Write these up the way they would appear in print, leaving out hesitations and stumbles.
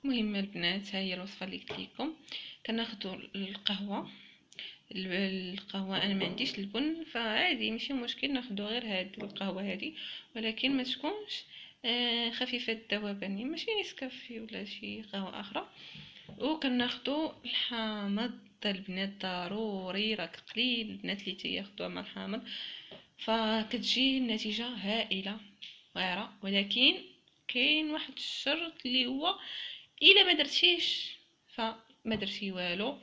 المهم البنات، ها هي الوصفه اللي قلت لكم. كناخذوا القهوه انا ما عنديش البن، فعادي ماشي مشكل ناخذوا غير هاد القهوه هذه، ولكن ما تكونش خفيفه الذوبان، يعني ماشي نسكافيه ولا شي قهوه اخرى. وكناخذوا الحامض البنات، ضروري، راك قليل البنات اللي تياخذوها مع الحامض، فكتجي النتيجه هائله واعره. ولكن كاين واحد الشرط اللي هو الا ما درتيش فما درتي والو،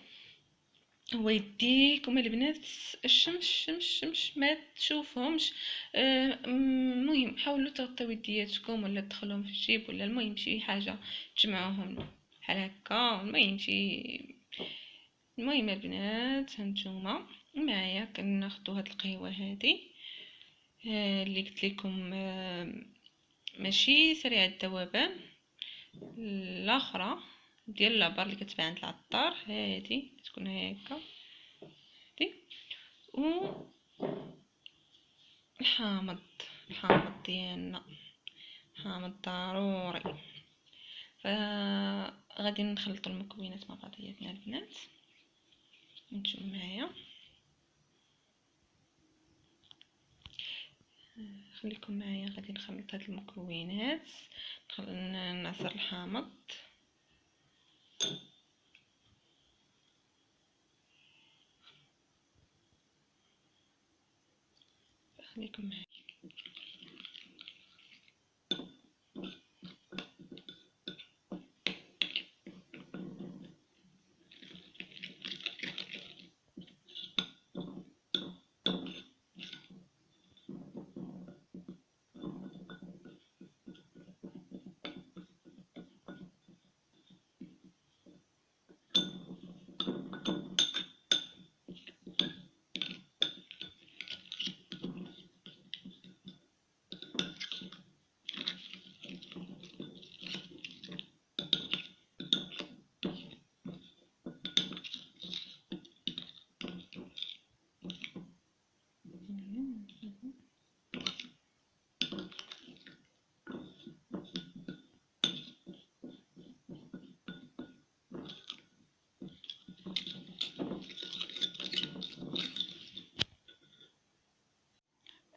هو يديكم البنات الشمس ما تشوفهمش. المهم حاولوا تغطيو يدياتكم ولا تدخلوهم في الجيب، ولا المهم شي حاجه تجمعوهم بحال هكا. المهم البنات هانتوما معايا كناخدو هاد القهوه هادي اللي قلت لكم ماشي سريع الذوبان، الاخرى ديال العبار اللي كتبان عند العطار هادي تكون هكا هادي. و الحامض ديالنا، حامض ضروري. فغادي نخلطوا المكونات مع بعضياتنا البنات، نتوما معايا، خليكم معايا. غادي نخلط هاد المكونات، نعصر الحامض، خليكم معايا.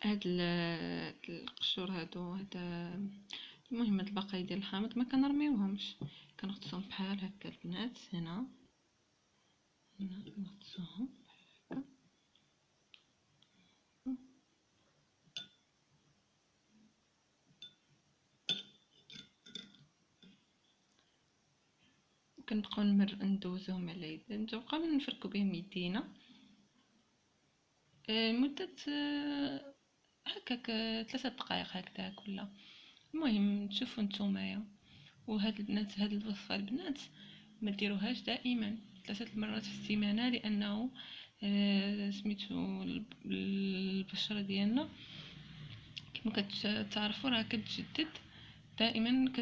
هاد القشور هادو، المهم هاد البقايا ديال الحامض ما كنرميوهمش، كنغطسوهم بحال هكا البنات. هنا كنغطسوهم هكا، كنبقاو ندوزوهم على يد، نبقاو نفركو بهم يدينا مدة هكاك 3 دقائق هكذاك ولا. المهم تشوفوا نتومايا. وهاد البنات، هاد الوصفه البنات ما ديروهاش دائما 3 مرات في السيمانه، لانه سميتو البشره ديالنا كما كتعرفوا راه كتجدد دائما،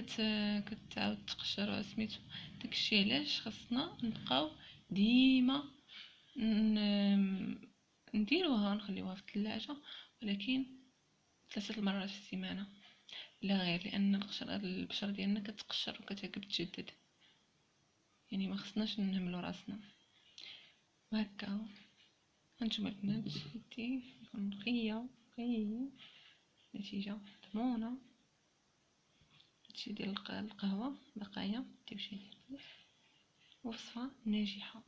كتعاود تقشر سميتو. داكشي علاش خاصنا نبقاو ديما نديروها نخليوها في الثلاجه، ولكن 3 مرات في السيمانه لا غير، لان البشره ديالنا كتقشر وكتعقب تجدد، يعني ما خصناش نهملوا راسنا. وهكا هانتوما البنات، يدي نقيه نتيجه ضمونه. هادشي ديال القهوه بقايا ديروا شي وصفه ناجحه.